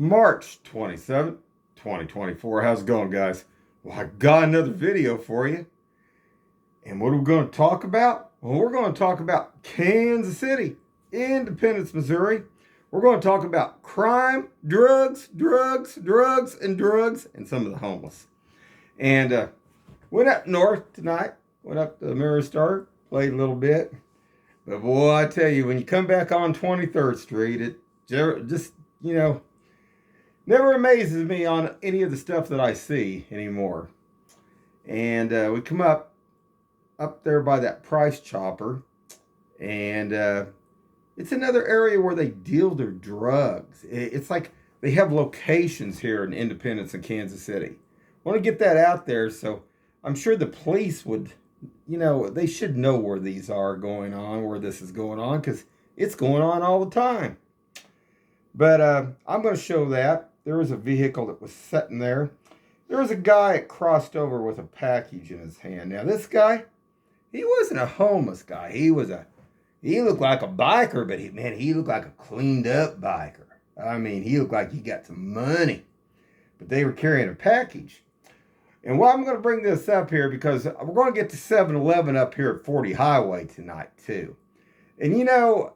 March 27th, 2024. How's it going, guys? Well, I got another video for you. And what are we going to talk about? Well, we're going to talk about Kansas City, Independence, Missouri. We're going to talk about crime, drugs, and some of the homeless. And went up north tonight. Went up to the Mirror Star, played a little bit. But boy, I tell you, when you come back on 23rd Street, it just, never amazes me on any of the stuff that I see anymore. And we come up there by that price chopper, and it's another area where they deal their drugs. It's like they have locations here in Independence and Kansas City. I want to get that out there, so I'm sure the police would, they should know where these are going on, where this is going on, because it's going on all the time. But I'm going to show that. There was a vehicle that was sitting there. There was a guy that crossed over with a package in his hand. Now, this guy, he wasn't a homeless guy. He looked like a biker, but he looked like a cleaned up biker. I mean, he looked like he got some money. But they were carrying a package. And well, I'm going to bring this up here because we're going to get to 7-Eleven up here at 40 Highway tonight, too. And,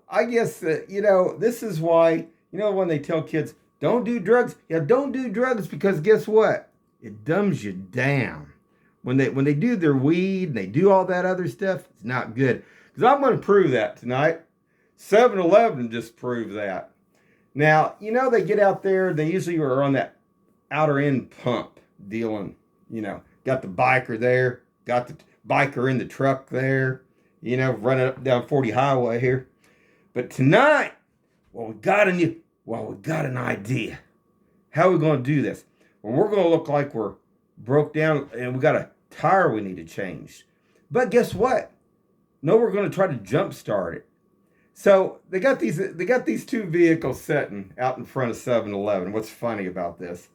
I guess, this is why, when they tell kids, don't do drugs. Yeah, don't do drugs because guess what? It dumbs you down. When they do their weed and they do all that other stuff, it's not good. Because I'm going to prove that tonight. 7-Eleven just proved that. Now, they get out there, they usually are on that outer end pump dealing, got the biker there, got the biker in the truck there, running up down 40 Highway here. But tonight, we got an idea. How are we going to do this? Well, we're going to look like we're broke down and we got a tire we need to change. But guess what? No, we're going to try to jump start it. So they got these two vehicles sitting out in front of 7-Eleven. What's funny about this?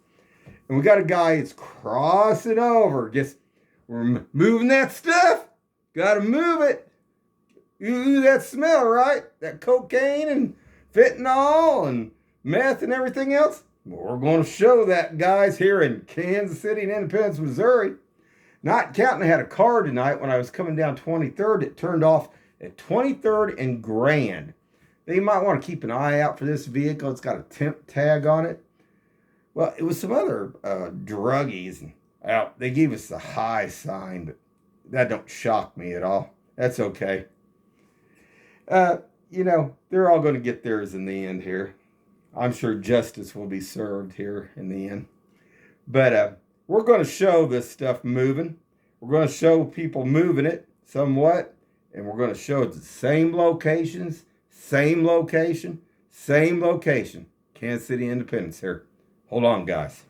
And we got a guy that's crossing over. We're moving that stuff. Got to move it. Ooh, that smell, right? That cocaine and fentanyl and meth and everything else. Well, we're going to show that, guys, here in Kansas City and Independence, Missouri. Not counting, I had a car tonight when I was coming down 23rd. It turned off at 23rd and Grand. Now, you might want to keep an eye out for this vehicle. It's got a temp tag on it. Well, it was some other druggies. They gave us the high sign, but that don't shock me at all. That's okay. They're all going to get theirs in the end here. I'm sure justice will be served here in the end. But we're going to show this stuff moving. We're going to show people moving it somewhat. And we're going to show the same location. Kansas City Independence here. Hold on, guys.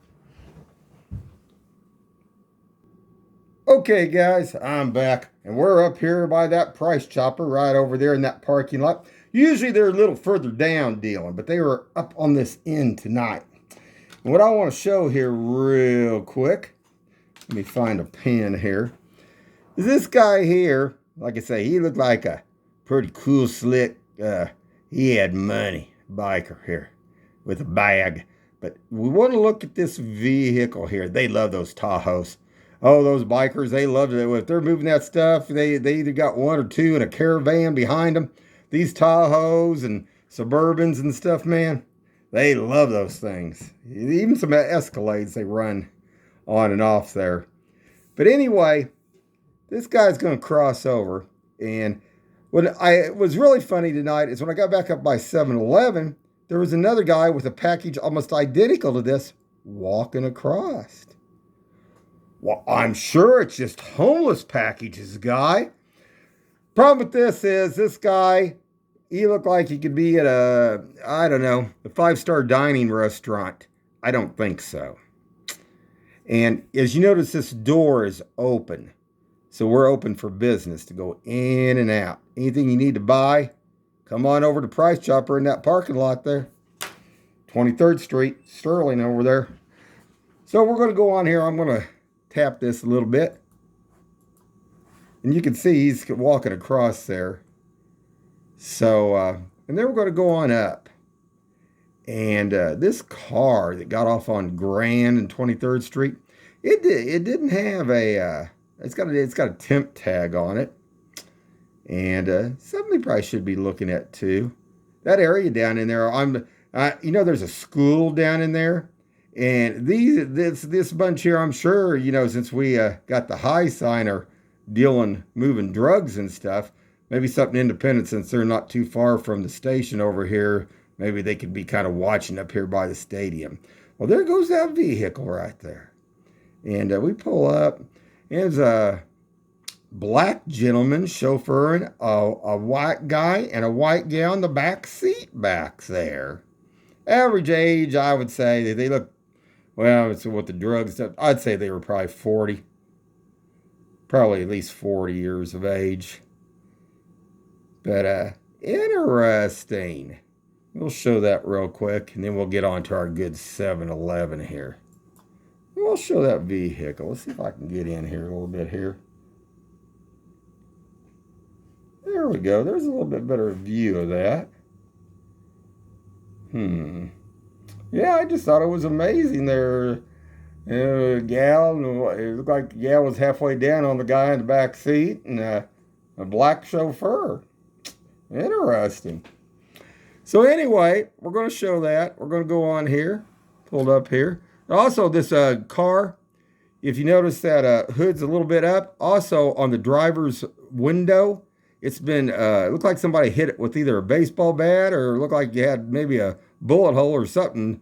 Okay, guys, I'm back. And we're up here by that price chopper right over there in that parking lot. Usually they're a little further down dealing, but they were up on this end tonight. And what I want to show here real quick, let me find a pen here, is this guy here. Like I say, he looked like a pretty cool, slick, he had money biker here with a bag. But we want to look at this vehicle here. They love those Tahoes. Oh, those bikers, they love it. If they're moving that stuff, they either got one or two in a caravan behind them. These Tahoes and Suburbans and stuff, man, they love those things. Even some Escalades they run on and off there. But anyway, this guy's going to cross over. And what was really funny tonight is when I got back up by 7-Eleven, there was another guy with a package almost identical to this walking across. Well, I'm sure it's just homeless packages, guy. Problem with this is this guy, he looked like he could be at a 5-star dining restaurant. I don't think so. And as you notice, this door is open. So we're open for business to go in and out. Anything you need to buy, come on over to Price Chopper in that parking lot there. 23rd Street, Sterling over there. So we're going to go on here. I'm going to tap this a little bit. And you can see he's walking across there. So, and then we're going to go on up. And this car that got off on Grand and 23rd Street, it didn't have a it's got a temp tag on it, and somebody probably should be looking at too. That area down in there, there's a school down in there, and this bunch here, I'm sure, since we got the high sign, are dealing moving drugs and stuff. Maybe something independent, since they're not too far from the station over here. Maybe they could be kind of watching up here by the stadium. Well, there goes that vehicle right there. And we pull up. There's a black gentleman chauffeuring a white guy and a white gal in the back seat back there. Average age, I would say, they look, well, it's with the drugs stuff, I'd say they were probably 40. Probably at least 40 years of age. But interesting. We'll show that real quick, and then we'll get on to our good 7-Eleven here. We'll show that vehicle. Let's see if I can get in here a little bit here. There we go. There's a little bit better view of that. Yeah, I just thought it was amazing there. Gal, it looked like the gal was halfway down on the guy in the back seat, and a black chauffeur. Interesting. So anyway, we're going to show that. We're going to go on here, pulled up here. Also, this car, if you notice that hood's a little bit up. Also, on the driver's window, it's been, it looked like somebody hit it with either a baseball bat, or it looked like you had maybe a bullet hole or something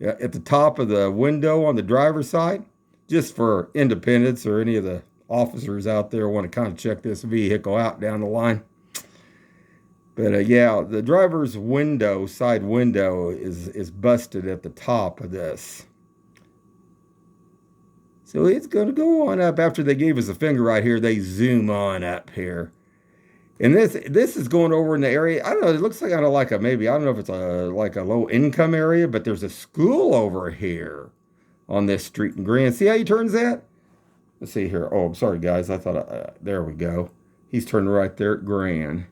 at the top of the window on the driver's side. Just for independence, or any of the officers out there want to kind of check this vehicle out down the line. But yeah, the driver's window, side window, is busted at the top of this. So it's going to go on up. After they gave us a finger right here, they zoom on up here. And this is going over in the area. I don't know. It looks like kind of like maybe, I don't know if it's like a low income area, but there's a school over here on this street in Grand. See how he turns that? Let's see here. Oh, I'm sorry, guys. I thought, there we go. He's turning right there at Grand.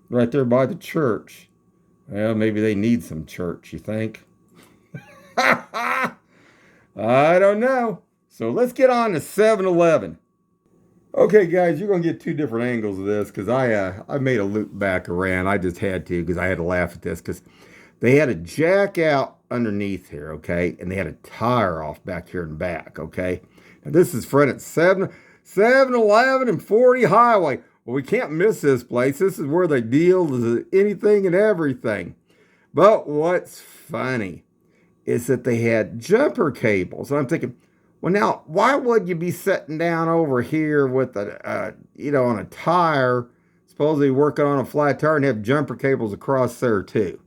Right there by the church. Well, maybe they need some church, you think? I don't know. So let's get on to 7-Eleven. Okay, guys, you're going to get two different angles of this, because I made a loop back around. I just had to, because I had to laugh at this, because they had a jack out underneath here, okay? And they had a tire off back here in the back, okay? Now, this is front at 7-Eleven and 40 Highway. Well, we can't miss this place. This is where they deal with anything and everything. But what's funny is that they had jumper cables. And I'm thinking, well, now, why would you be sitting down over here with on a tire, supposedly working on a flat tire, and have jumper cables across there too?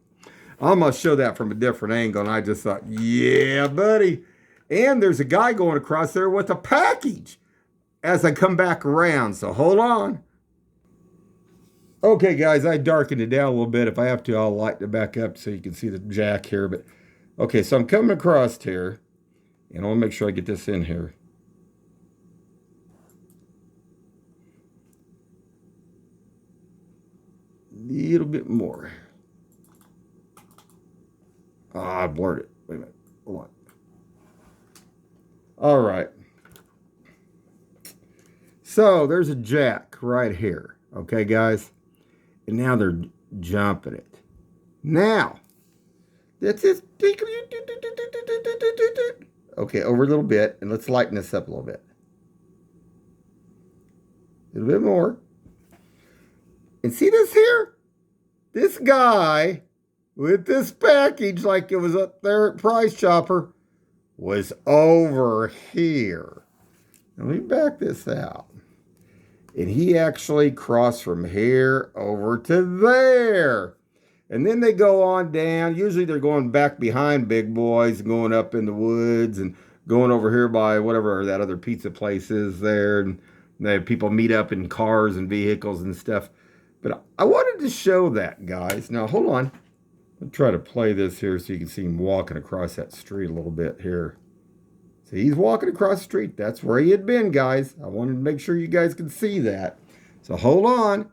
I'm going to show that from a different angle. And I just thought, yeah, buddy. And there's a guy going across there with a package as I come back around. So hold on. Okay, guys, I darkened it down a little bit. If I have to, I'll lighten it back up so you can see the jack here. But okay, so I'm coming across here, and I'll make sure I get this in here. A little bit more. I blurred it. Wait a minute. Hold on. All right. So there's a jack right here. Okay, guys? And now they're jumping it. Now, that's it. Okay, over a little bit, and let's lighten this up a little bit. A little bit more. And see this here? This guy with this package, like it was up there at Price Chopper, was over here. Let me back this out. And he actually crossed from here over to there. And then they go on down. Usually they're going back behind Big Boys, going up in the woods, and going over here by whatever that other pizza place is there. And people meet up in cars and vehicles and stuff. But I wanted to show that, guys. Now, hold on. I'll try to play this here so you can see him walking across that street a little bit here. See, he's walking across the street. That's where he had been, guys. I wanted to make sure you guys could see that. So hold on.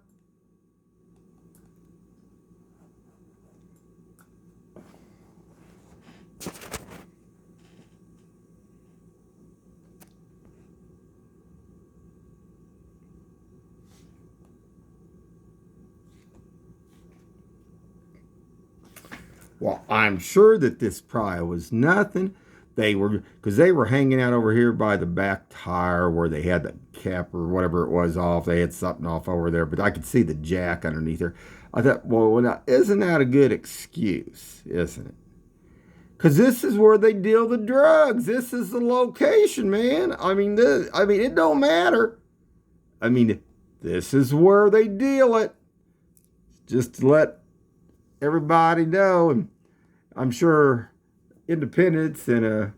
Well, I'm sure that this probably was nothing. Because they were hanging out over here by the back tire where they had the cap or whatever it was off. They had something off over there, but I could see the jack underneath there. I thought, well, now, isn't that a good excuse, isn't it? Because this is where they deal the drugs. This is the location, man. It don't matter. This is where they deal it. Just to let everybody know. And I'm sure Independence and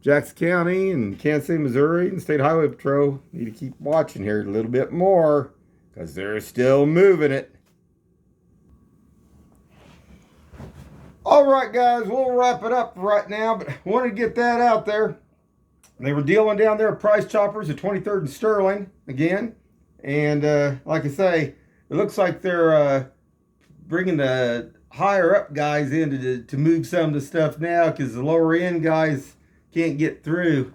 Jackson County and Kansas City, Missouri, and State Highway Patrol need to keep watching here a little bit more because they're still moving it. All right, guys, we'll wrap it up right now, but I wanted to get that out there. They were dealing down there at Price Choppers at 23rd and Sterling again. And like I say, it looks like they're bringing the higher up guys in to move some of the stuff now because the lower end guys can't get through.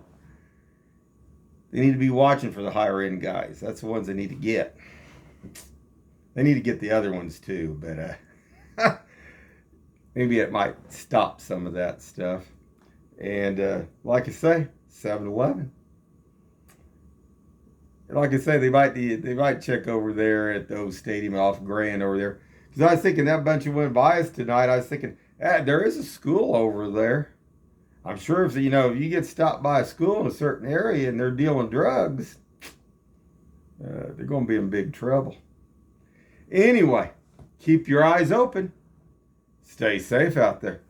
They need to be watching for the higher end guys. That's the ones they need to get. They need to get the other ones too, but maybe it might stop some of that stuff. And like I say, 7-Eleven. Like I say, they might check over there at those stadium off Grand over there. Because I was thinking that bunch of went by us tonight. I was thinking, there is a school over there. I'm sure if you get stopped by a school in a certain area and they're dealing drugs, they're going to be in big trouble. Anyway, keep your eyes open. Stay safe out there.